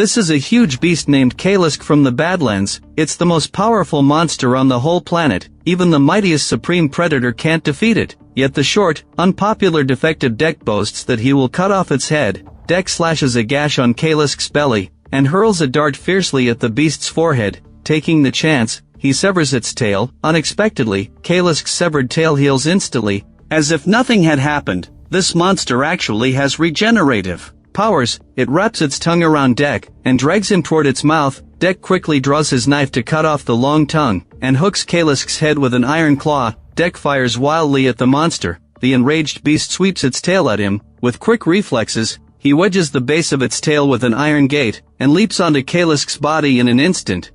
This is a huge beast named Kalisk from the Badlands. It's the most powerful monster on the whole planet. Even the mightiest supreme predator can't defeat it. Yet the short, unpopular defective Dek boasts that he will cut off its head. Dek slashes a gash on Kalisk's belly, and hurls a dart fiercely at the beast's forehead. Taking the chance, he severs its tail. Unexpectedly, Kalisk's severed tail heals instantly. As if nothing had happened, this monster actually has regenerative powers. It wraps its tongue around Dek, and drags him toward its mouth. Dek quickly draws his knife to cut off the long tongue, and hooks Kalisk's head with an iron claw. Dek fires wildly at the monster. The enraged beast sweeps its tail at him. With quick reflexes, he wedges the base of its tail with an iron gate, and leaps onto Kalisk's body in an instant.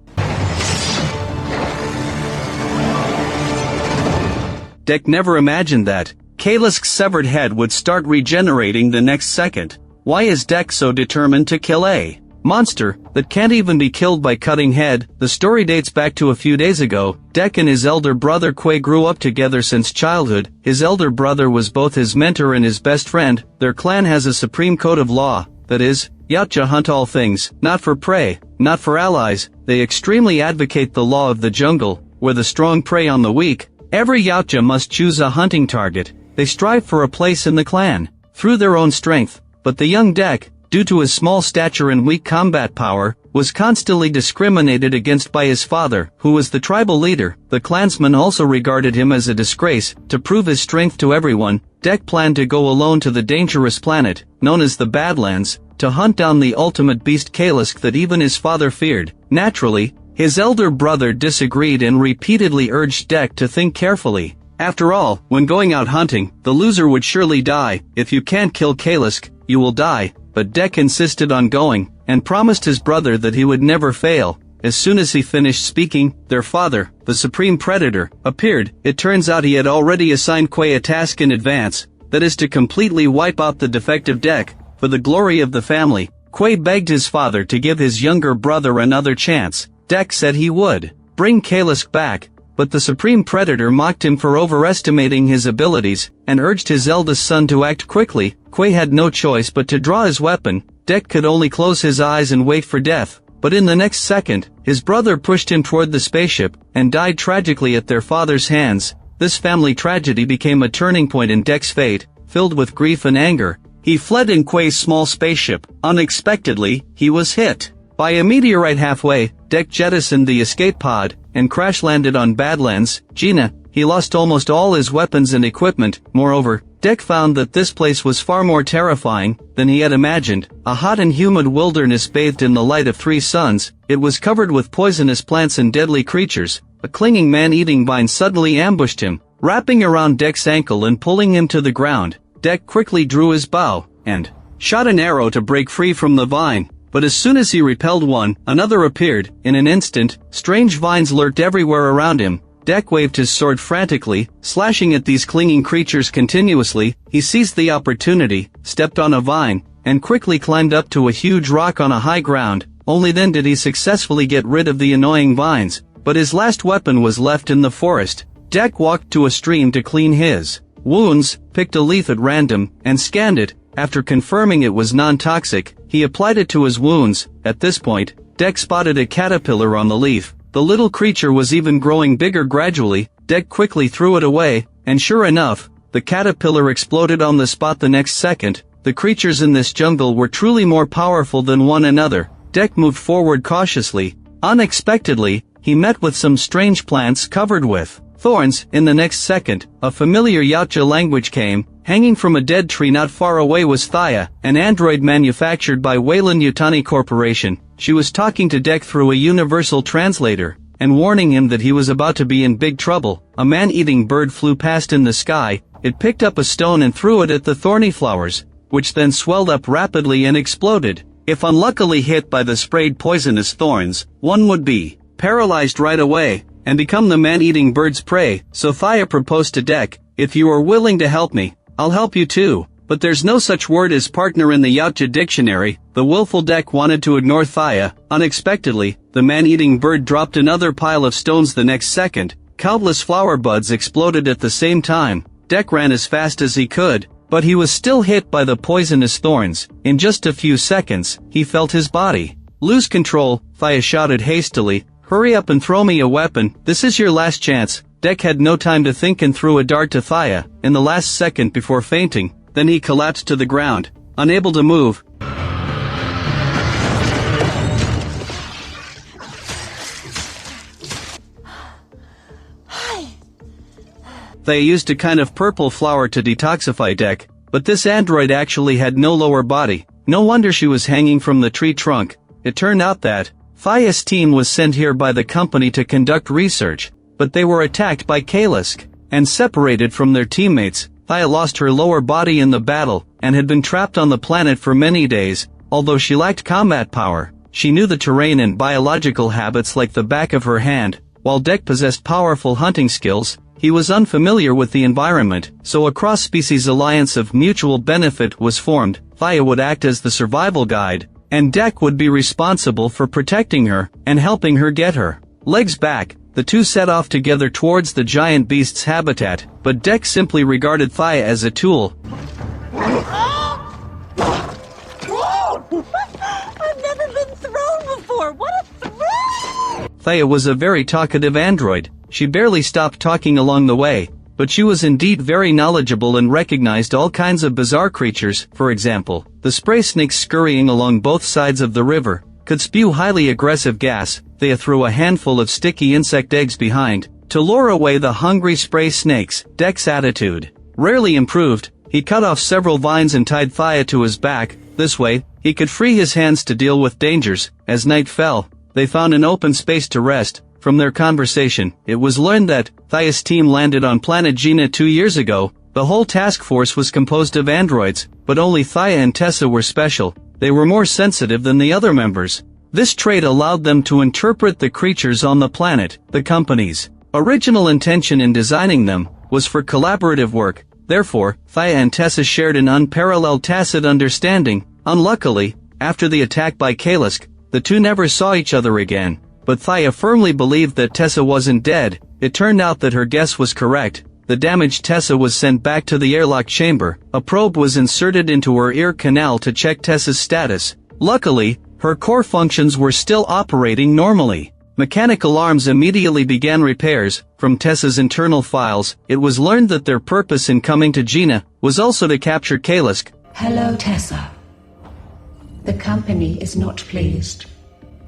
Dek never imagined that Kalisk's severed head would start regenerating the next second. Why is Dek so determined to kill a monster that can't even be killed by cutting head? The story dates back to a few days ago. Dek and his elder brother Quay grew up together since childhood. His elder brother was both his mentor and his best friend. Their clan has a supreme code of law, that is, Yautja hunt all things, not for prey, not for allies. They extremely advocate the law of the jungle, where the strong prey on the weak. Every Yautja must choose a hunting target. They strive for a place in the clan, through their own strength. But the young Dek, due to his small stature and weak combat power, was constantly discriminated against by his father, who was the tribal leader. The clansmen also regarded him as a disgrace. To prove his strength to everyone, Dek planned to go alone to the dangerous planet, known as the Badlands, to hunt down the ultimate beast Kalisk that even his father feared. Naturally, his elder brother disagreed and repeatedly urged Dek to think carefully. After all, when going out hunting, the loser would surely die. If you can't kill Kalisk, you will die. But Dek insisted on going, and promised his brother that he would never fail. As soon as he finished speaking, their father, the supreme predator, appeared. It turns out he had already assigned Quay a task in advance, that is to completely wipe out the defective Dek, for the glory of the family. Quay begged his father to give his younger brother another chance. Dek said he would bring Kalisk back, but the supreme predator mocked him for overestimating his abilities, and urged his eldest son to act quickly. Quay had no choice but to draw his weapon. Dek could only close his eyes and wait for death, but in the next second, his brother pushed him toward the spaceship, and died tragically at their father's hands. This family tragedy became a turning point in Dek's fate. Filled with grief and anger, he fled in Quay's small spaceship. Unexpectedly, he was hit by a meteorite halfway. Dek jettisoned the escape pod, and crash-landed on Badlands, Gina. He lost almost all his weapons and equipment. Moreover, Dek found that this place was far more terrifying than he had imagined. A hot and humid wilderness bathed in the light of 3 suns. It was covered with poisonous plants and deadly creatures. A clinging man-eating vine suddenly ambushed him, wrapping around Dek's ankle and pulling him to the ground. Dek quickly drew his bow, and shot an arrow to break free from the vine. But as soon as he repelled one, another appeared. In an instant, strange vines lurked everywhere around him. Dek waved his sword frantically, slashing at these clinging creatures continuously. He seized the opportunity, stepped on a vine, and quickly climbed up to a huge rock on a high ground. Only then did he successfully get rid of the annoying vines. But his last weapon was left in the forest. Dek walked to a stream to clean his wounds, picked a leaf at random, and scanned it. After confirming it was non-toxic, he applied it to his wounds. At this point, Dek spotted a caterpillar on the leaf. The little creature was even growing bigger gradually. Dek quickly threw it away, and sure enough, the caterpillar exploded on the spot the next second. The creatures in this jungle were truly more powerful than one another. Dek moved forward cautiously. Unexpectedly, he met with some strange plants covered with thorns. In the next second, a familiar Yautja language came. Hanging from a dead tree not far away was Thaya, an android manufactured by Wayland Yutani Corporation. She was talking to Dek through a universal translator, and warning him that he was about to be in big trouble. A man-eating bird flew past in the sky. It picked up a stone and threw it at the thorny flowers, which then swelled up rapidly and exploded. If unluckily hit by the sprayed poisonous thorns, one would be paralyzed right away, and become the man-eating bird's prey. So Thaya proposed to Dek, "If you are willing to help me, I'll help you too." But there's no such word as partner in the Yautja dictionary. The willful Dek wanted to ignore Thaya. Unexpectedly, the man-eating bird dropped another pile of stones the next second. Countless flower buds exploded at the same time. Dek ran as fast as he could, but he was still hit by the poisonous thorns. In just a few seconds, he felt his body Lose control, Thea shouted hastily. Hurry up and throw me a weapon, this is your last chance. Dek had no time to think and threw a dart to Thea, in the last second before fainting, then he collapsed to the ground, unable to move. Thea used a kind of purple flower to detoxify Dek, but this android actually had no lower body. No wonder she was hanging from the tree trunk. It turned out that Thea's team was sent here by the company to conduct research, but they were attacked by Kalisk, and separated from their teammates. Thea lost her lower body in the battle, and had been trapped on the planet for many days. Although she lacked combat power, she knew the terrain and biological habits like the back of her hand. While Dek possessed powerful hunting skills, he was unfamiliar with the environment, so a cross-species alliance of mutual benefit was formed. Thea would act as the survival guide, and Dek would be responsible for protecting her and helping her get her legs back. The two set off together towards the giant beast's habitat, but Dek simply regarded Thea as a tool. I've never been thrown before! What a thrill! Thea was a very talkative android. She barely stopped talking along the way, but she was indeed very knowledgeable and recognized all kinds of bizarre creatures. For example, the spray snakes scurrying along both sides of the river could spew highly aggressive gas. Thea threw a handful of sticky insect eggs behind to lure away the hungry spray snakes. Dek's attitude rarely improved. He cut off several vines and tied Thea to his back. This way, he could free his hands to deal with dangers. As night fell, they found an open space to rest. From their conversation, it was learned that Thea's team landed on planet Gina 2 years ago. The whole task force was composed of androids, but only Thea and Tessa were special. They were more sensitive than the other members. This trait allowed them to interpret the creatures on the planet. The company's original intention in designing them was for collaborative work. Therefore, Thea and Tessa shared an unparalleled tacit understanding. Unluckily, after the attack by Kalisk, the two never saw each other again. But Thea firmly believed that Tessa wasn't dead. It turned out that her guess was correct. The damaged Tessa was sent back to the airlock chamber. A probe was inserted into her ear canal to check Tessa's status. Luckily, her core functions were still operating normally. Mechanical arms immediately began repairs. From Tessa's internal files, it was learned that their purpose in coming to Gina was also to capture Kalisk. Hello, Tessa. The company is not pleased.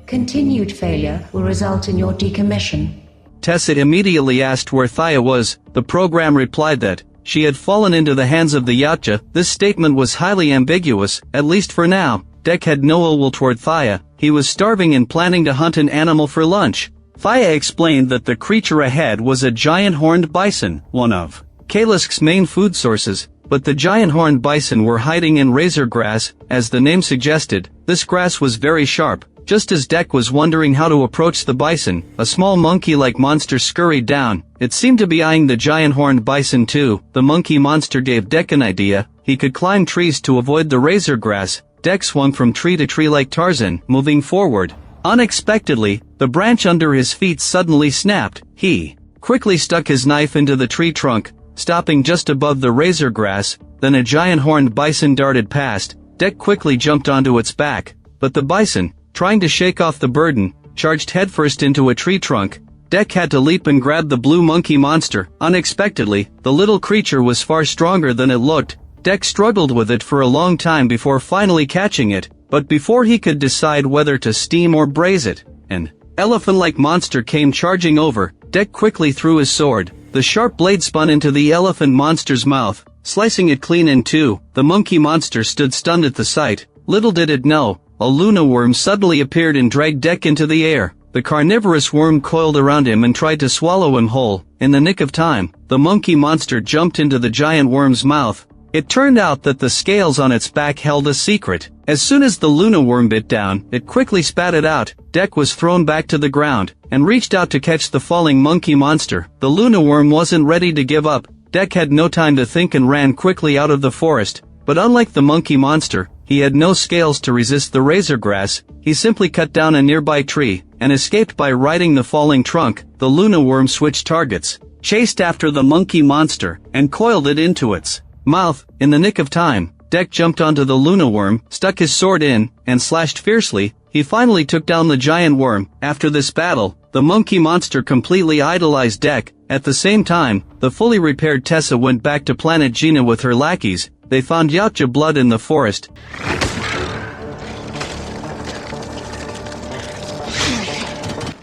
Continued failure will result in your decommission. Tessa immediately asked where Thea was. The program replied that she had fallen into the hands of the Yautja. This statement was highly ambiguous, at least for now. Dek had no ill will toward Thea. He was starving and planning to hunt an animal for lunch. Thea explained that the creature ahead was a giant horned bison, one of Kalisk's main food sources, but the giant horned bison were hiding in razor grass. As the name suggested, this grass was very sharp. Just as Dek was wondering how to approach the bison, a small monkey-like monster scurried down. It seemed to be eyeing the giant horned bison too. The monkey monster gave Dek an idea. He could climb trees to avoid the razor grass. Dek swung from tree to tree like Tarzan, moving forward. Unexpectedly, the branch under his feet suddenly snapped. He quickly stuck his knife into the tree trunk, stopping just above the razor grass. Then a giant horned bison darted past. Dek quickly jumped onto its back, but the bison, trying to shake off the burden, charged headfirst into a tree trunk. Dek had to leap and grab the blue monkey monster. Unexpectedly, the little creature was far stronger than it looked. Dek struggled with it for a long time before finally catching it, but before he could decide whether to steam or braise it, an elephant-like monster came charging over. Dek quickly threw his sword. The sharp blade spun into the elephant monster's mouth, slicing it clean in two. The monkey monster stood stunned at the sight. Little did it know, a Luna worm suddenly appeared and dragged Dek into the air. The carnivorous worm coiled around him and tried to swallow him whole. In the nick of time, the monkey monster jumped into the giant worm's mouth. It turned out that the scales on its back held a secret. As soon as the Luna worm bit down, it quickly spat it out. Dek was thrown back to the ground, and reached out to catch the falling monkey monster. The Luna worm wasn't ready to give up. Dek had no time to think and ran quickly out of the forest. But unlike the monkey monster, he had no scales to resist the razor grass. He simply cut down a nearby tree, and escaped by riding the falling trunk. The Luna worm switched targets, chased after the monkey monster, and coiled it into its mouth. In the nick of time, Dek jumped onto the Luna worm, stuck his sword in, and slashed fiercely. he finally took down the giant worm. After this battle, the monkey monster completely idolized Dek. At the same time, the fully repaired Tessa went back to planet Gina with her lackeys. They found Yautja blood in the forest.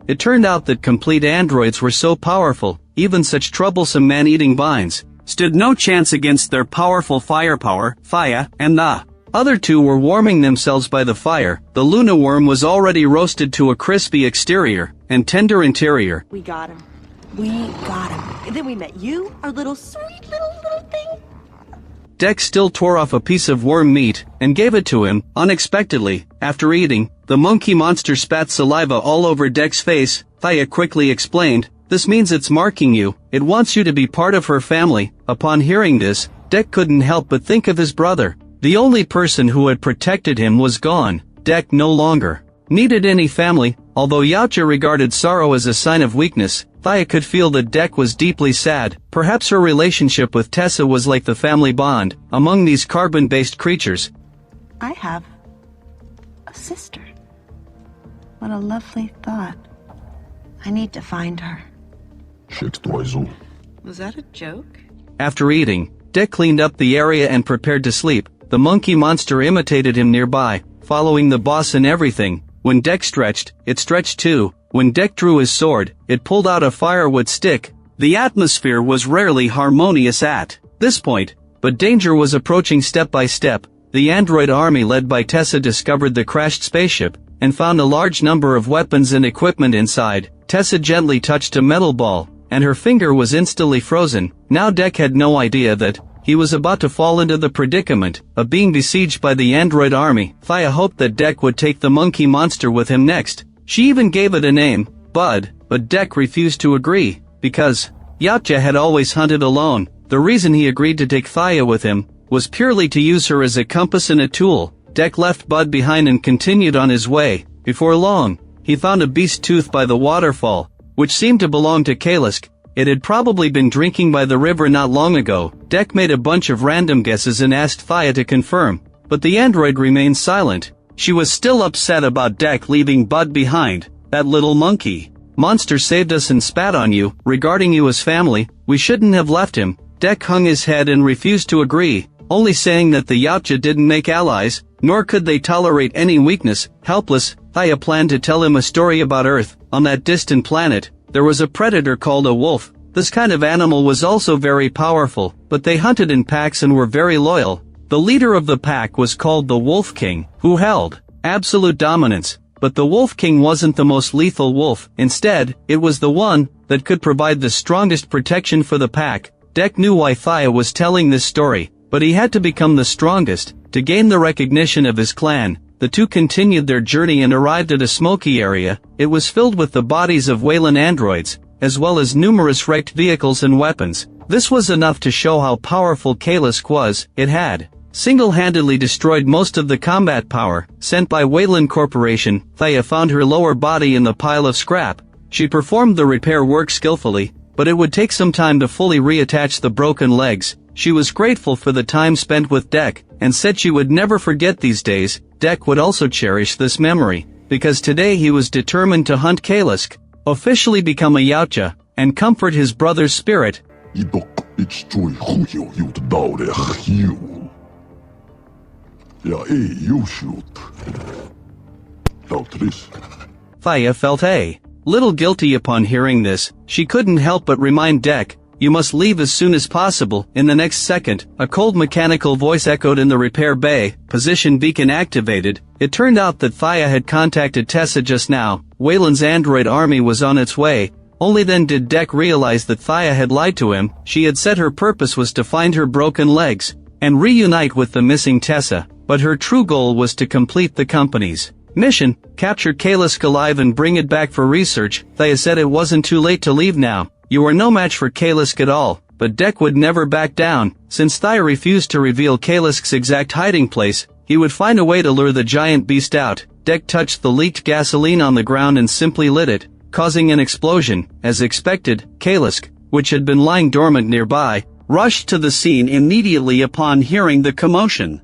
It turned out that complete androids were so powerful, even such troublesome man-eating vines stood no chance against their powerful firepower. Faya and the other two were warming themselves by the fire. The Luna worm was already roasted to a crispy exterior and tender interior. We got him. We got him. And then we met you, our little sweet little thing. Dek still tore off a piece of worm meat and gave it to him, unexpectedly. After eating, the monkey monster spat saliva all over Dek's face. Thaya quickly explained, "This means it's marking you. It wants you to be part of her family." Upon hearing this, Dek couldn't help but think of his brother. The only person who had protected him was gone. Dek no longer needed any family. Although Yautja regarded sorrow as a sign of weakness, Thaya could feel that Dek was deeply sad. Perhaps her relationship with Tessa was like the family bond among these carbon-based creatures. I have a sister. What a lovely thought. I need to find her. Was that a joke? After eating, Dek cleaned up the area and prepared to sleep. The monkey monster imitated him nearby, following the boss in everything. When Dek stretched, it stretched too. When Dek drew his sword, it pulled out a firewood stick. The atmosphere was rarely harmonious at this point, but danger was approaching step by step. The android army led by Tessa discovered the crashed spaceship and found a large number of weapons and equipment inside. Tessa gently touched a metal ball, and her finger was instantly frozen. Now Dek had no idea that he was about to fall into the predicament of being besieged by the android army. Thaya hoped that Dek would take the monkey monster with him next. She even gave it a name, Bud, but Dek refused to agree, because Yautja had always hunted alone. The reason he agreed to take Thaya with him was purely to use her as a compass and a tool. Dek left Bud behind and continued on his way. Before long, he found a beast tooth by the waterfall, which seemed to belong to Kalisk. It had probably been drinking by the river not long ago. Dek made a bunch of random guesses and asked Thaya to confirm, but the android remained silent. She was still upset about Dek leaving Bud behind. "That little monkey monster saved us and spat on you. Regarding you as family, we shouldn't have left him." Dek hung his head and refused to agree, only saying that the Yautja didn't make allies, nor could they tolerate any weakness. Helpless, Thaya planned to tell him a story about Earth. On that distant planet, there was a predator called a wolf. This kind of animal was also very powerful, but they hunted in packs and were very loyal. The leader of the pack was called the Wolf King, who held absolute dominance. But the Wolf King wasn't the most lethal wolf. Instead, it was the one that could provide the strongest protection for the pack. Dek knew why Thaya was telling this story, but he had to become the strongest to gain the recognition of his clan. The two continued their journey and arrived at a smoky area. It was filled with the bodies of Wayland androids, as well as numerous wrecked vehicles and weapons. This was enough to show how powerful Kalisk was. It had single-handedly destroyed most of the combat power sent by Wayland Corporation. Thaya found her lower body in the pile of scrap. She performed the repair work skillfully, but it would take some time to fully reattach the broken legs. She was grateful for the time spent with Dek, and said she would never forget these days. Dek would also cherish this memory, because today he was determined to hunt Kalisk, officially become a Yautja, and comfort his brother's spirit. Thaya felt a little guilty upon hearing this. She couldn't help but remind Dek, "You must leave as soon as possible." In the next second, a cold mechanical voice echoed in the repair bay. Position beacon activated. It turned out that Thaya had contacted Tessa just now. Wayland's android army was on its way. Only then did Dek realize that Thaya had lied to him. She had said her purpose was to find her broken legs and reunite with the missing Tessa, but her true goal was to complete the company's mission, capture Kalisk alive and bring it back for research. Thaya said it wasn't too late to leave now. "You are no match for Kalisk at all." But Dek would never back down. Since Thaya refused to reveal Kalisk's exact hiding place, he would find a way to lure the giant beast out. Dek touched the leaked gasoline on the ground and simply lit it, causing an explosion. As expected, Kalisk, which had been lying dormant nearby, rushed to the scene immediately upon hearing the commotion.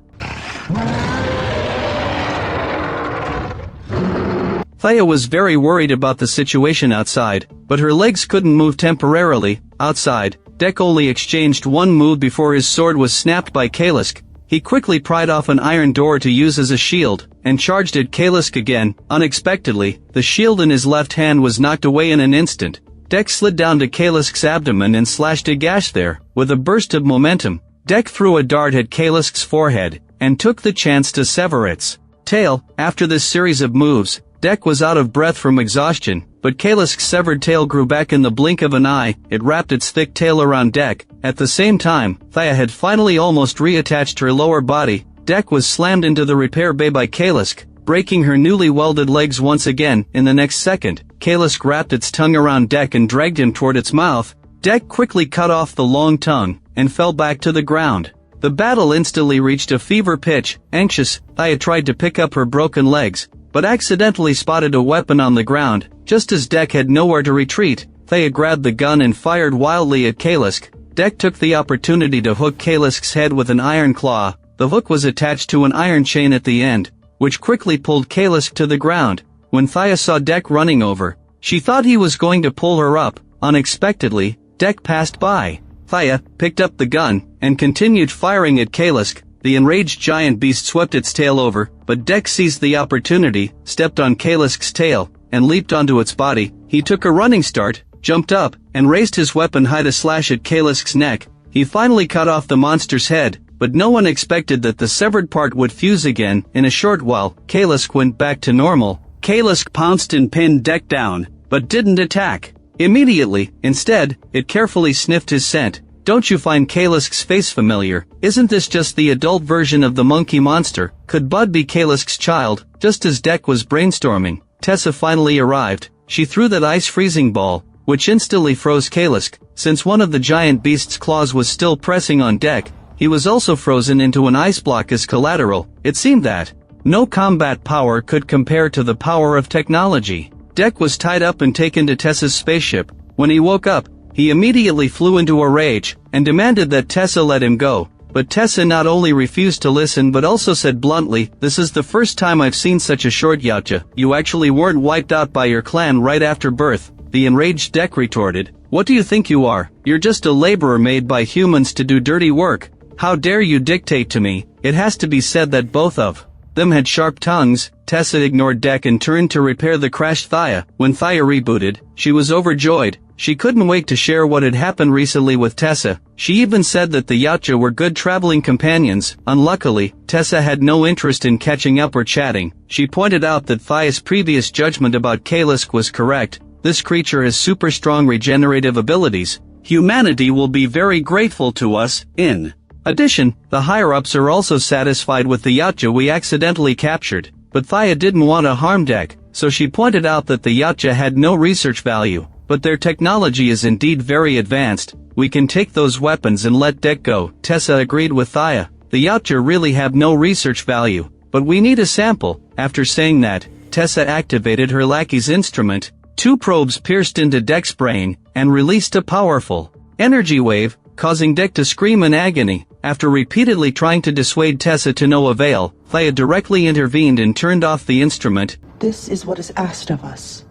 Thaya was very worried about the situation outside, but her legs couldn't move temporarily. Outside, Dek only exchanged one move before his sword was snapped by Kalisk. He quickly pried off an iron door to use as a shield, and charged at Kalisk again. Unexpectedly, the shield in his left hand was knocked away in an instant. Dek slid down to Kalisk's abdomen and slashed a gash there. With a burst of momentum, Dek threw a dart at Kalisk's forehead, and took the chance to sever its tail. After this series of moves, Dek was out of breath from exhaustion, but Kalisk's severed tail grew back in the blink of an eye. It wrapped its thick tail around Dek. At the same time, Thaya had finally almost reattached her lower body. Dek was slammed into the repair bay by Kalisk, breaking her newly welded legs once again. In the next second, Kalisk wrapped its tongue around Dek and dragged him toward its mouth. Dek quickly cut off the long tongue, and fell back to the ground. The battle instantly reached a fever pitch. Anxious, Thaya tried to pick up her broken legs, but accidentally spotted a weapon on the ground. Just as Dek had nowhere to retreat, Thaya grabbed the gun and fired wildly at Kalisk. Dek took the opportunity to hook Kalisk's head with an iron claw. The hook was attached to an iron chain at the end, which quickly pulled Kalisk to the ground. When Thaya saw Dek running over, she thought he was going to pull her up. Unexpectedly, Dek passed by. Thaya picked up the gun and continued firing at Kalisk. The enraged giant beast swept its tail over, but Dek seized the opportunity, stepped on Kalisk's tail, and leaped onto its body. He took a running start, jumped up, and raised his weapon high to slash at Kalisk's neck. He finally cut off the monster's head, but no one expected that the severed part would fuse again. In a short while, Kalisk went back to normal. Kalisk pounced and pinned Dek down, but didn't attack immediately. Instead, it carefully sniffed his scent. Don't you find Kalisk's face familiar? Isn't this just the adult version of the monkey monster? Could Bud be Kalisk's child? Just as Dek was brainstorming, Tessa finally arrived. She threw that ice-freezing ball, which instantly froze Kalisk. Since one of the giant beast's claws was still pressing on Dek, he was also frozen into an ice block as collateral. It seemed that no combat power could compare to the power of technology. Dek was tied up and taken to Tessa's spaceship. When he woke up, he immediately flew into a rage, and demanded that Tessa let him go. But Tessa not only refused to listen but also said bluntly, "This is the first time I've seen such a short yacha. You actually weren't wiped out by your clan right after birth." The enraged Dek retorted, "What do you think you are? You're just a laborer made by humans to do dirty work. How dare you dictate to me?" It has to be said that both of them had sharp tongues. Tessa ignored Dek and turned to repair the crashed Thaya. When Thaya rebooted, she was overjoyed. She couldn't wait to share what had happened recently with Tessa. She even said that the Yacha were good traveling companions. Unluckily, Tessa had no interest in catching up or chatting. She pointed out that Thaya's previous judgment about Kalisk was correct. This creature has super strong regenerative abilities. Humanity will be very grateful to us. In addition, the higher-ups are also satisfied with the Yacha we accidentally captured. But Thaya didn't want to harm Dek, so she pointed out that the Yacha had no research value. But their technology is indeed very advanced. We can take those weapons and let Dek go. Tessa agreed with Thaya. The Yacha really have no research value, but we need a sample. After saying that, Tessa activated her lackey's instrument. 2 probes pierced into Dek's brain, and released a powerful energy wave, causing Dek to scream in agony. After repeatedly trying to dissuade Tessa to no avail, Thaya directly intervened and turned off the instrument. This is what is asked of us.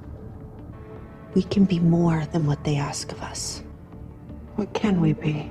We can be more than what they ask of us. What can we be?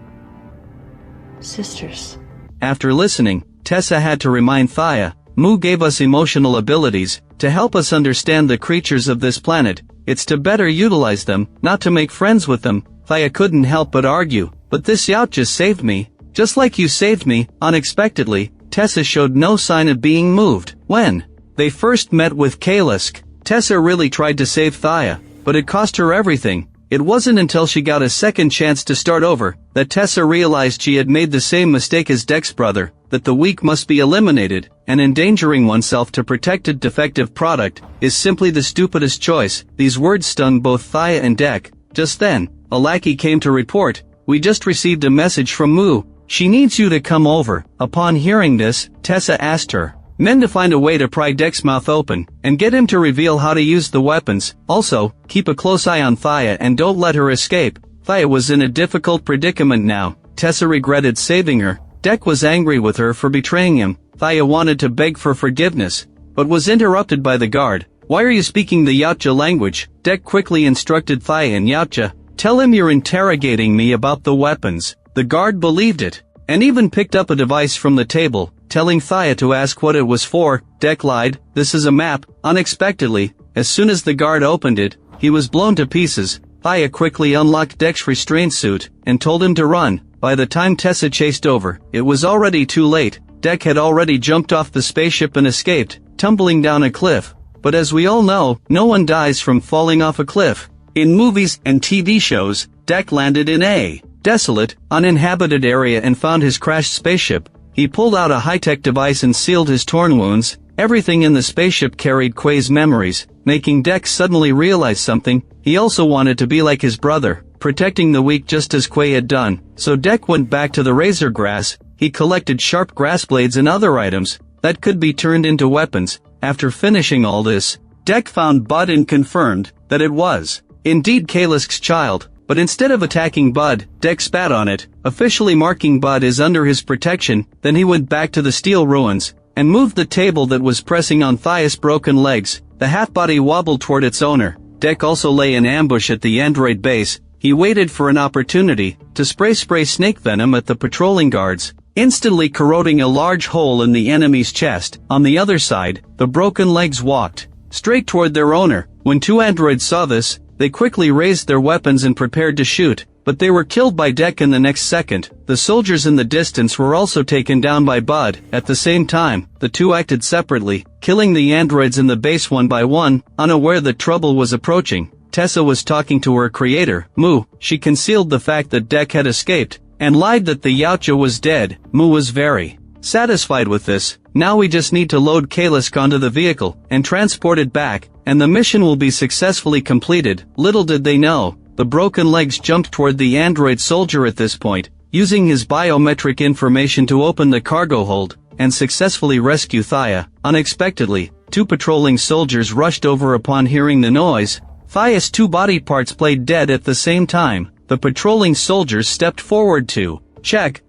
Sisters. After listening, Tessa had to remind Thaya, Mu gave us emotional abilities, to help us understand the creatures of this planet. It's to better utilize them, not to make friends with them. Thaya couldn't help but argue, but this yacht just saved me. Just like you saved me. Unexpectedly, Tessa showed no sign of being moved. When they first met with Kalisk, Tessa really tried to save Thaya, but it cost her everything. It wasn't until she got a second chance to start over, that Tessa realized she had made the same mistake as Dek's brother, that the weak must be eliminated, and endangering oneself to protect a defective product, is simply the stupidest choice. These words stung both Thaya and Dek. Just then, a lackey came to report, "We just received a message from Mu. She needs you to come over." Upon hearing this, Tessa asked her men to find a way to pry Dek's mouth open, and get him to reveal how to use the weapons. Also, keep a close eye on Thaya and don't let her escape. Thaya was in a difficult predicament now. Tessa regretted saving her. Dek was angry with her for betraying him. Thaya wanted to beg for forgiveness, but was interrupted by the guard. Why are you speaking the Yautja language? Deck quickly instructed Thaya in Yautja. Tell him you're interrogating me about the weapons. The guard believed it, and even picked up a device from the table, telling Thaya to ask what it was for. Deck lied. This is a map. Unexpectedly, as soon as the guard opened it, he was blown to pieces. Thaya quickly unlocked Deck's restraint suit, and told him to run. By the time Tessa chased over, it was already too late. Deck had already jumped off the spaceship and escaped, tumbling down a cliff. But as we all know, no one dies from falling off a cliff. In movies and TV shows, Deck landed in a desolate, uninhabited area and found his crashed spaceship. He pulled out a high-tech device and sealed his torn wounds. Everything in the spaceship carried Quay's memories, making Deck suddenly realize something. He also wanted to be like his brother, protecting the weak just as Quay had done. So Deck went back to the razor grass. He collected sharp grass blades and other items that could be turned into weapons. After finishing all this, Deck found Bud and confirmed that it was indeed Kalisk's child. But instead of attacking Bud, Deck spat on it, officially marking Bud as under his protection. Then he went back to the steel ruins and moved the table that was pressing on Thaya's broken legs. The half-body wobbled toward its owner. Deck also lay in ambush at the android base. He waited for an opportunity to spray snake venom at the patrolling guards, instantly corroding a large hole in the enemy's chest. On the other side, the broken legs walked straight toward their owner. When two androids saw this, they quickly raised their weapons and prepared to shoot, but they were killed by Deck in the next second. The soldiers in the distance were also taken down by Bud. At the same time, the two acted separately, killing the androids in the base one by one, unaware that trouble was approaching. Tessa was talking to her creator, Mu. She concealed the fact that Deck had escaped, and lied that the Yautja was dead. Mu was very satisfied with this. Now we just need to load Kalisk onto the vehicle and transport it back, and the mission will be successfully completed. Little did they know, the broken legs jumped toward the android soldier at this point, using his biometric information to open the cargo hold and successfully rescue Thaya. Unexpectedly, two patrolling soldiers rushed over upon hearing the noise. Thaya's two body parts played dead at the same time. The patrolling soldiers stepped forward to check.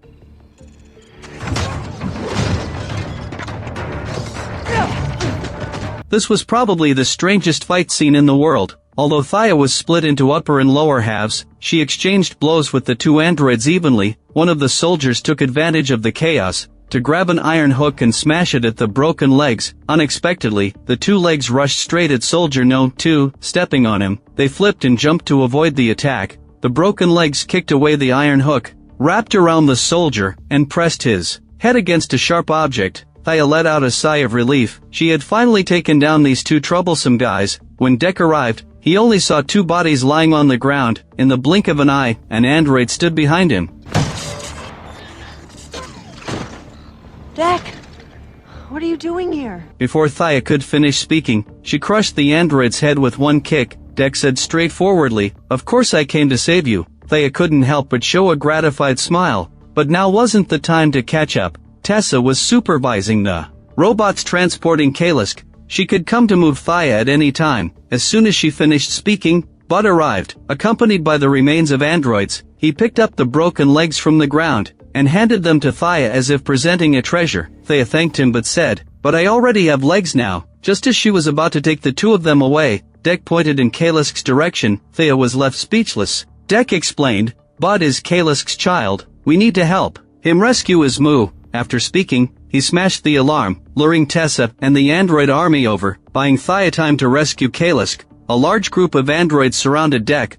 This was probably the strangest fight scene in the world. Although Thaya was split into upper and lower halves, she exchanged blows with the two androids evenly. One of the soldiers took advantage of the chaos to grab an iron hook and smash it at the broken legs. Unexpectedly, the two legs rushed straight at Soldier No. 2, stepping on him. They flipped and jumped to avoid the attack. The broken legs kicked away the iron hook, wrapped around the soldier, and pressed his head against a sharp object. Thaya let out a sigh of relief. She had finally taken down these two troublesome guys. When Deck arrived, he only saw two bodies lying on the ground. In the blink of an eye, an android stood behind him. Deck! What are you doing here? Before Thaya could finish speaking, she crushed the android's head with one kick. Deck said straightforwardly, "Of course I came to save you." Thaya couldn't help but show a gratified smile. But now wasn't the time to catch up. Tessa was supervising the robots transporting Kalisk. She could come to move Thaya at any time. As soon as she finished speaking, Bud arrived, accompanied by the remains of androids. He picked up the broken legs from the ground and handed them to Thaya as if presenting a treasure. Thaya thanked him but said, "But I already have legs now." Just as she was about to take the two of them away, Deck pointed in Kalisk's direction. Thaya was left speechless. Deck explained, "Bud is Kalisk's child. We need to help him rescue his Mu." After speaking, he smashed the alarm, luring Tessa and the android army over, buying Thaya time to rescue Kalisk. A large group of androids surrounded Deck.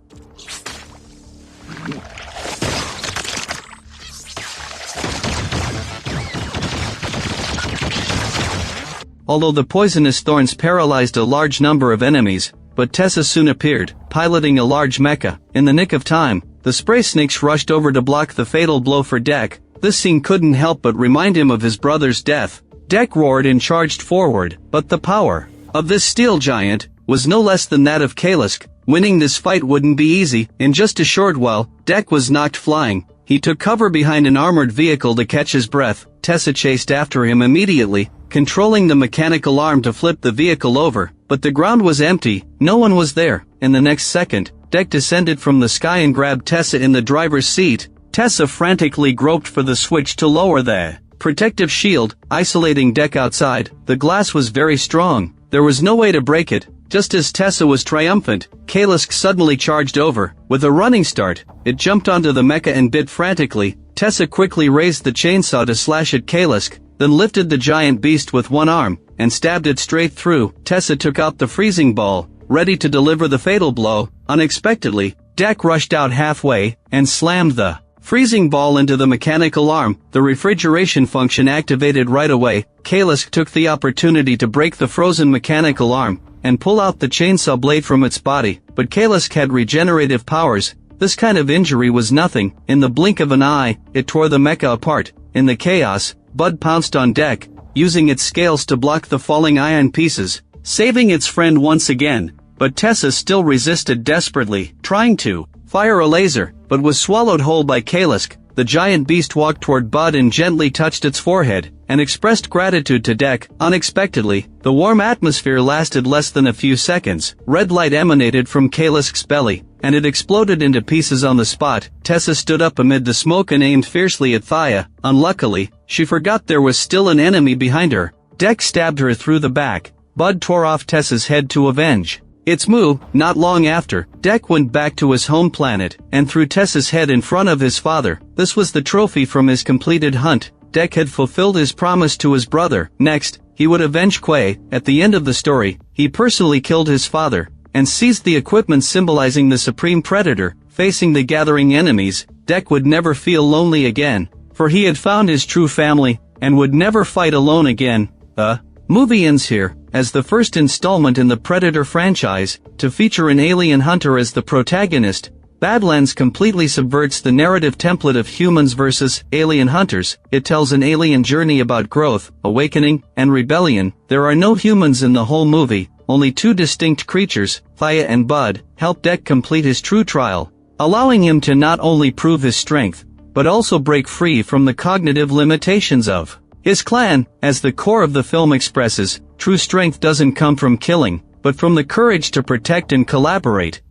Although the poisonous thorns paralyzed a large number of enemies, but Tessa soon appeared, piloting a large mecha. In the nick of time, the spray snakes rushed over to block the fatal blow for Deck. This scene couldn't help but remind him of his brother's death. Deck roared and charged forward, but the power of this steel giant was no less than that of Kalisk. Winning this fight wouldn't be easy. In just a short while, Deck was knocked flying. He took cover behind an armored vehicle to catch his breath. Tessa chased after him immediately, controlling the mechanical arm to flip the vehicle over, but the ground was empty. No one was there. In the next second, Deck descended from the sky and grabbed Tessa in the driver's seat. Tessa frantically groped for the switch to lower the protective shield, isolating Deck outside. The glass was very strong. There was no way to break it. Just as Tessa was triumphant, Kalisk suddenly charged over. With a running start, it jumped onto the mecha and bit frantically. Tessa quickly raised the chainsaw to slash at Kalisk, then lifted the giant beast with one arm, and stabbed it straight through. Tessa took out the freezing ball, ready to deliver the fatal blow. Unexpectedly, Dek rushed out halfway, and slammed the freezing ball into the mechanical arm. The refrigeration function activated right away. Kalisk took the opportunity to break the frozen mechanical arm, and pull out the chainsaw blade from its body, but Kalisk had regenerative powers. This kind of injury was nothing. In the blink of an eye, it tore the mecha apart. In the chaos, Bud pounced on Dek, using its scales to block the falling iron pieces, saving its friend once again. But Tessa still resisted desperately, trying to fire a laser, but was swallowed whole by Kalisk. The giant beast walked toward Bud and gently touched its forehead, and expressed gratitude to Dek. Unexpectedly, the warm atmosphere lasted less than a few seconds. Red light emanated from Kalisk's belly, and it exploded into pieces on the spot. Tessa stood up amid the smoke and aimed fiercely at Thea. Unluckily, she forgot there was still an enemy behind her. Dek stabbed her through the back. Bud tore off Tessa's head to avenge its move. Not long after, Dek went back to his home planet, and threw Tessa's head in front of his father. This was the trophy from his completed hunt. Dek had fulfilled his promise to his brother. Next, he would avenge Quay. At the end of the story, he personally killed his father, and seized the equipment symbolizing the supreme predator. Facing the gathering enemies, Dek would never feel lonely again, for he had found his true family, and would never fight alone again. Movie ends here, as the first installment in the Predator franchise, to feature an alien hunter as the protagonist. Badlands completely subverts the narrative template of humans versus alien hunters. It tells an alien journey about growth, awakening, and rebellion. There are no humans in the whole movie, only two distinct creatures. Thea and Bud help Dek complete his true trial, allowing him to not only prove his strength, but also break free from the cognitive limitations of his clan. As the core of the film expresses, true strength doesn't come from killing, but from the courage to protect and collaborate.